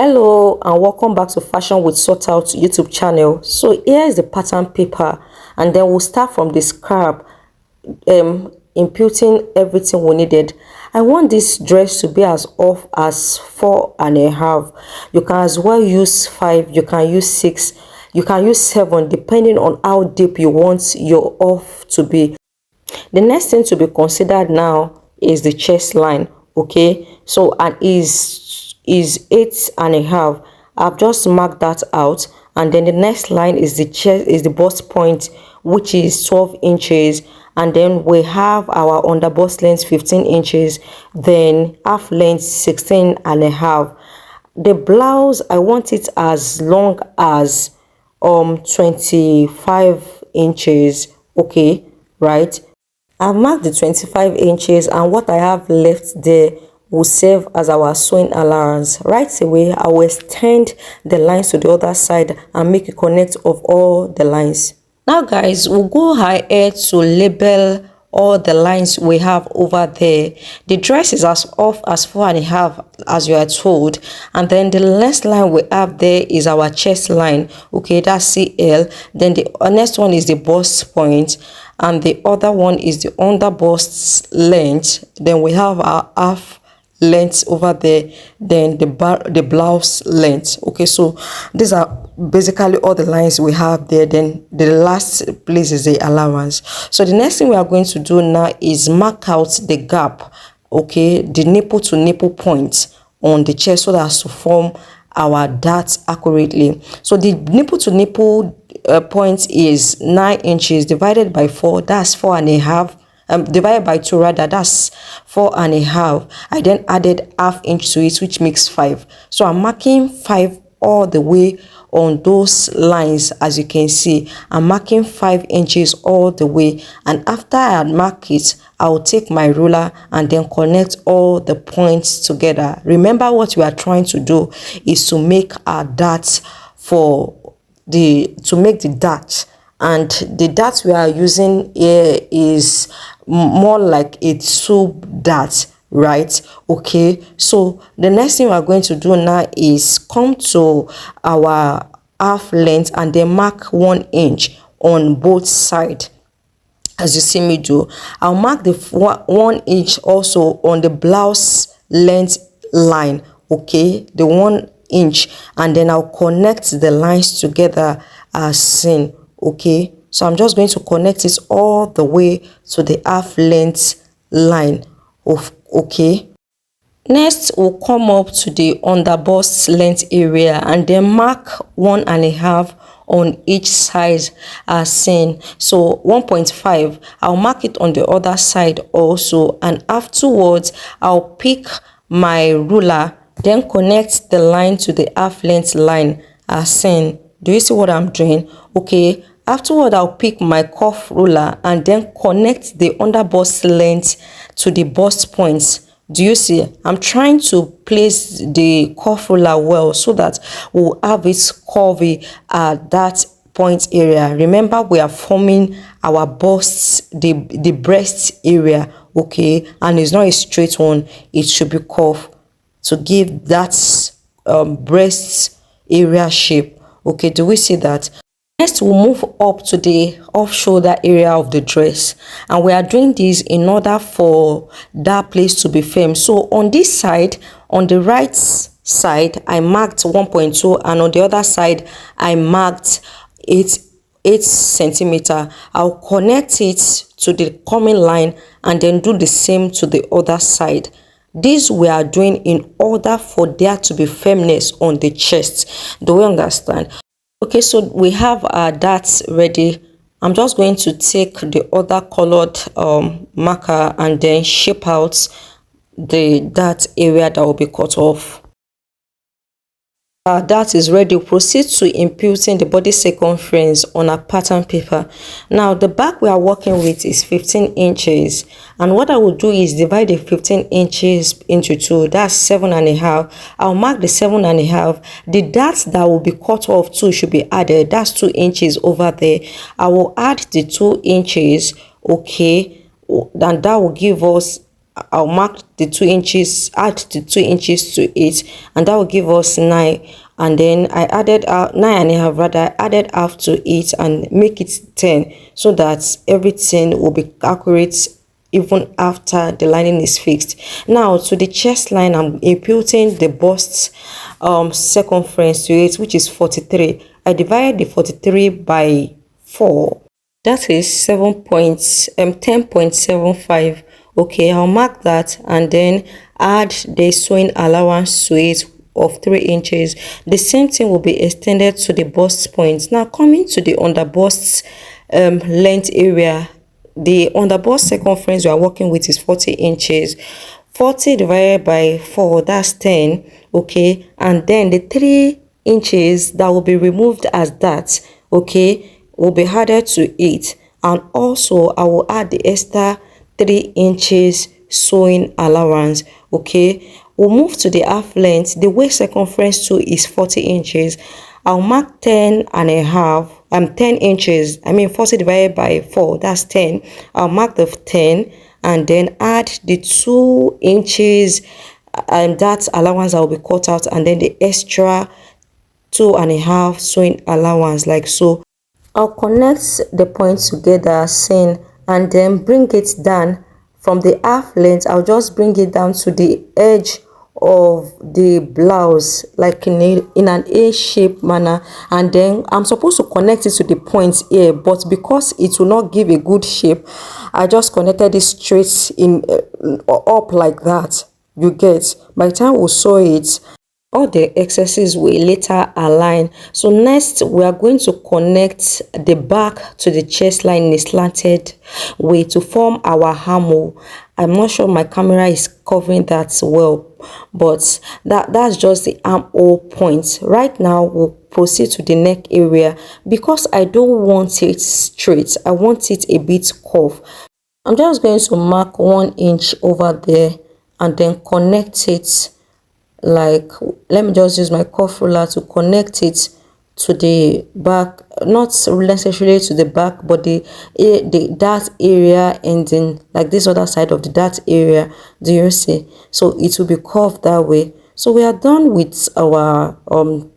Hello and welcome back to Fashion with Sought Out YouTube channel. So here is the pattern paper, and then we'll start from the scrap, imputing everything we needed. I want this dress to be as off as 4.5. You can as well use 5, you can use 6, you can use 7, depending on how deep you want your off to be. The next thing to be considered now is the chest line. Okay, so and is 8.5. I've just marked that out, and then the next line is the chest, is the bust point, which is 12 inches, and then we have our under bust length 15 inches, then half length 16.5. The blouse, I want it as long as 25 inches. Okay, right? I've marked the 25 inches, and what I have left there will serve as our sewing allowance. Right away, I will extend the lines to the other side and make a connect of all the lines. Now guys, we'll go ahead to label all the lines we have over there. The dress is as off as 4.5 as you are told, and then the next line we have there is our chest line. Okay, that's CL. Then the next one is the bust point, and the other one is the under bust length. Then we have our half length over there, then the blouse length. Okay, so these are basically all the lines we have there. Then the last place is the allowance. So the next thing we are going to do now is mark out the gap, okay, the nipple to nipple point on the chest, so that's to form our dart accurately. So the nipple to nipple point is 9 inches divided by 4, that's 4.5. Divided by 2, rather, that's 4.5. I then added half inch to it, which makes 5. So I'm marking 5 all the way on those lines. As you can see, I'm marking 5 inches all the way, and after I mark it, I'll take my ruler and then connect all the points together. Remember, what we are trying to do is to make our dart to make the dart, and the dart we are using here is more like a tube dart, right? Okay, so the next thing we are going to do now is come to our half length and then mark 1 inch on both sides. As you see me do, I'll mark the 1 inch also on the blouse length line. Okay, the 1 inch, and then I'll connect the lines together as seen. Okay, so I'm just going to connect it all the way to the half length line of okay. Next, we'll come up to the under bust length area and then mark 1.5 on each side as seen. So 1.5, I'll mark it on the other side also, and afterwards I'll pick my ruler, then connect the line to the half length line as seen. Do you see what I'm doing? Okay, afterward I'll pick my cuff ruler and then connect the under bust length to the bust points. Do you see? I'm trying to place the cuff ruler well so that we'll have it curvy at that point area. Remember, we are forming our bust, the breast area, okay, and it's not a straight one, it should be curved to give that breast area shape. Okay, do we see that? Next, we'll move up to the off shoulder area of the dress, and we are doing this in order for that place to be firm. So on this side, on the right side, I marked 1.2, and on the other side I marked 8 centimeter. I'll connect it to the coming line and then do the same to the other side. This we are doing in order for there to be firmness on the chest. Do we understand? Okay, so we have our darts ready. I'm just going to take the other colored marker and then shape out the dart area that will be cut off. That is ready. Proceed to imputing the body circumference on a pattern paper. Now the back we are working with is 15 inches, and what I will do is divide the 15 inches into 2, that's 7.5. I'll mark the 7.5. The darts that will be cut off too should be added, that's 2 inches over there. I will add the 2 inches, okay, and that will give us I'll mark the 2 inches, add the 2 inches to it, and that will give us 9. And then I added 9.5, rather I added half to it and make it 10, so that everything will be accurate even after the lining is fixed. Now to the chest line, I'm imputing the bust circumference to it, which is 43. I divided the 43 by 4. That is 10.75. Okay, I'll mark that and then add the sewing allowance to it of 3 inches. The same thing will be extended to the bust point. Now coming to the under bust length area, the under bust circumference we are working with is 40 inches. 40 divided by 4, that's 10. Okay, and then the 3 inches that will be removed as that, okay, will be added to it. And also I will add the extra 3 inches sewing allowance. Okay, we'll move to the half length. The waist circumference too is 40 inches. I'll mark 10.5, 10 inches. I mean 40 divided by 4, that's 10. I'll mark the 10 and then add the 2 inches and that allowance that will be cut out, and then the extra 2.5 sewing allowance, like so. I'll connect the points together as seen and then bring it down from the half length. I'll just bring it down to the edge of the blouse, like in an A-shaped manner, and then I'm supposed to connect it to the points here, but because it will not give a good shape, I just connected it straight in up like that. You get, by the time we sew it, all the excesses will later align. So next we are going to connect the back to the chest line in a slanted way to form our armhole. I'm not sure my camera is covering that well, but that's just the armhole point. Right now we'll proceed to the neck area. Because I don't want it straight, I want it a bit curved, I'm just going to mark 1 inch over there and then connect it. Like, let me just use my cuff ruler to connect it to the back, not necessarily to the back, but the dart area ending, like this other side of the dart area. Do you see? So it will be curved that way. So we are done with our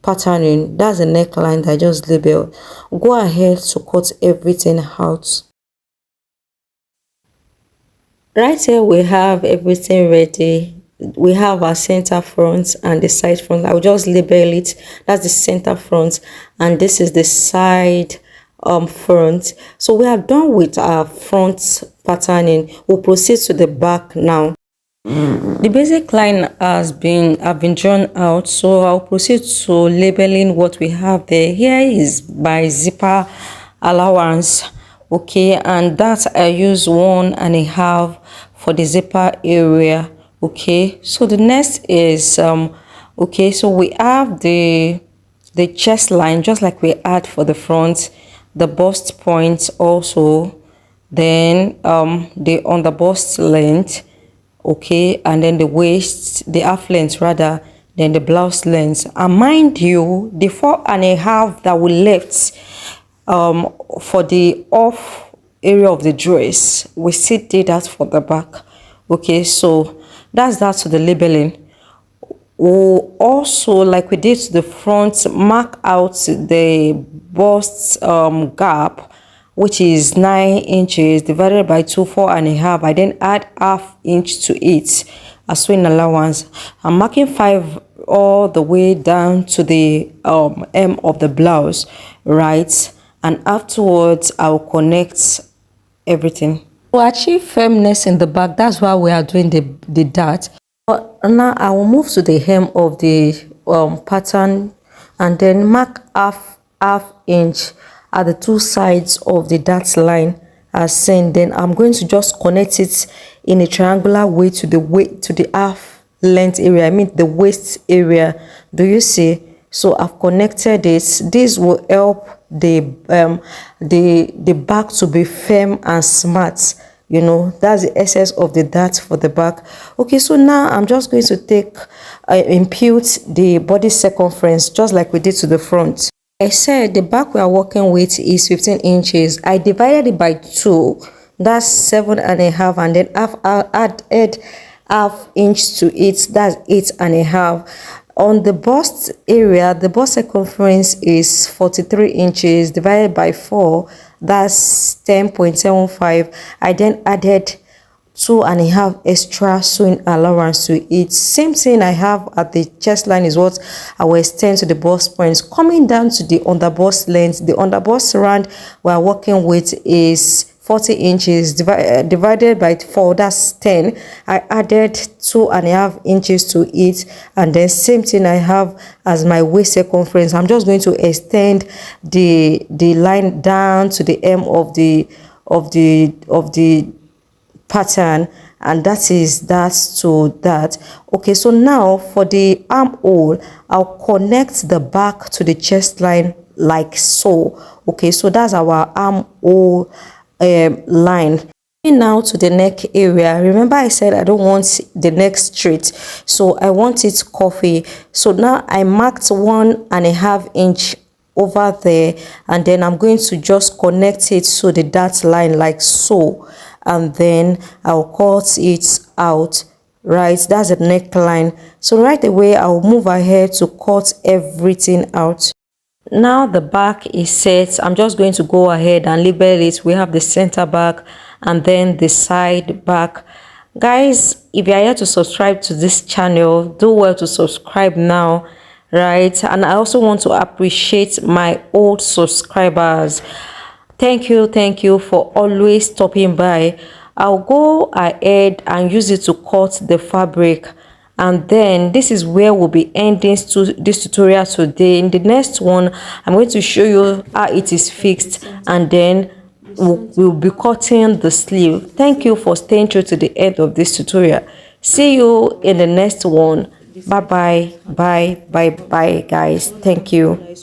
patterning. That's the neckline that I just labeled. Go ahead to cut everything out. Right here we have everything ready. We have our center front and the side front. I'll just label it. That's the center front and this is the side front. So we are done with our front patterning. We'll proceed to the back now. The basic line have been drawn out, so I'll proceed to labeling what we have there. Here is my zipper allowance, okay, and that I use 1.5 for the zipper area. Okay, so the next is okay, so we have the chest line just like we had for the front, the bust point also, then the on the bust length, okay, and then the waist, the half length rather, then the blouse length. And mind you, the 4.5 that we left for the off area of the dress, we still did that for the back. Okay, so that's that to the labeling. We'll also, like we did to the front, mark out the bust gap, which is 9 inches divided by 2, 4.5. I then add ½ inch to it as sewing allowance. I'm marking 5 all the way down to the hem of the blouse, right? And afterwards I'll connect everything. To achieve firmness in the back, that's why we are doing the dart. But now I will move to the hem of the pattern and then mark half inch at the 2 sides of the dart line as seen. Then I'm going to just connect it in a triangular way to the half length area, I mean the waist area. Do you see? So I've connected it. This will help the back to be firm and smart. You know, that's the essence of the dart for the back. Okay, so now I'm just going to take impute the body circumference just like we did to the front. I said the back we are working with is 15 inches. I divided it by 2. that's 7.5, and then I've added half inch to it, that's 8.5. On the bust area, the bust circumference is 43 inches divided by 4, that's 10.75. I then added 2.5 extra sewing allowance to it. Same thing I have at the chest line is what I will extend to the bust points. Coming down to the underbust length, the underbust round we are working with is 40 inches divided by 4, that's 10. I added 2.5 inches to it, and then same thing I have as my waist circumference. I'm just going to extend the line down to the hem of the pattern, and that is that to that. Okay, so now for the armhole, I'll connect the back to the chest line like so. Okay, so that's our armhole line. Now to the neck area, remember I said I don't want the neck straight, so I want it curvy. So now I marked 1.5 inch over there, and then I'm going to just connect it to the dart line like so, and then I'll cut it out. Right, that's the neckline. So right away I'll move ahead to cut everything out. Now the back is set. I'm just going to go ahead and label it. We have the center back and then the side back. Guys, if you are here to subscribe to this channel, do well to subscribe now, right? And I also want to appreciate my old subscribers. Thank you for always stopping by. I'll go ahead and use it to cut the fabric, and then this is where we'll be ending this tutorial today. In the next one, I'm going to show you how it is fixed, and then we'll be cutting the sleeve. Thank you for staying through to the end of this tutorial. See you in the next one. Bye bye guys. Thank you.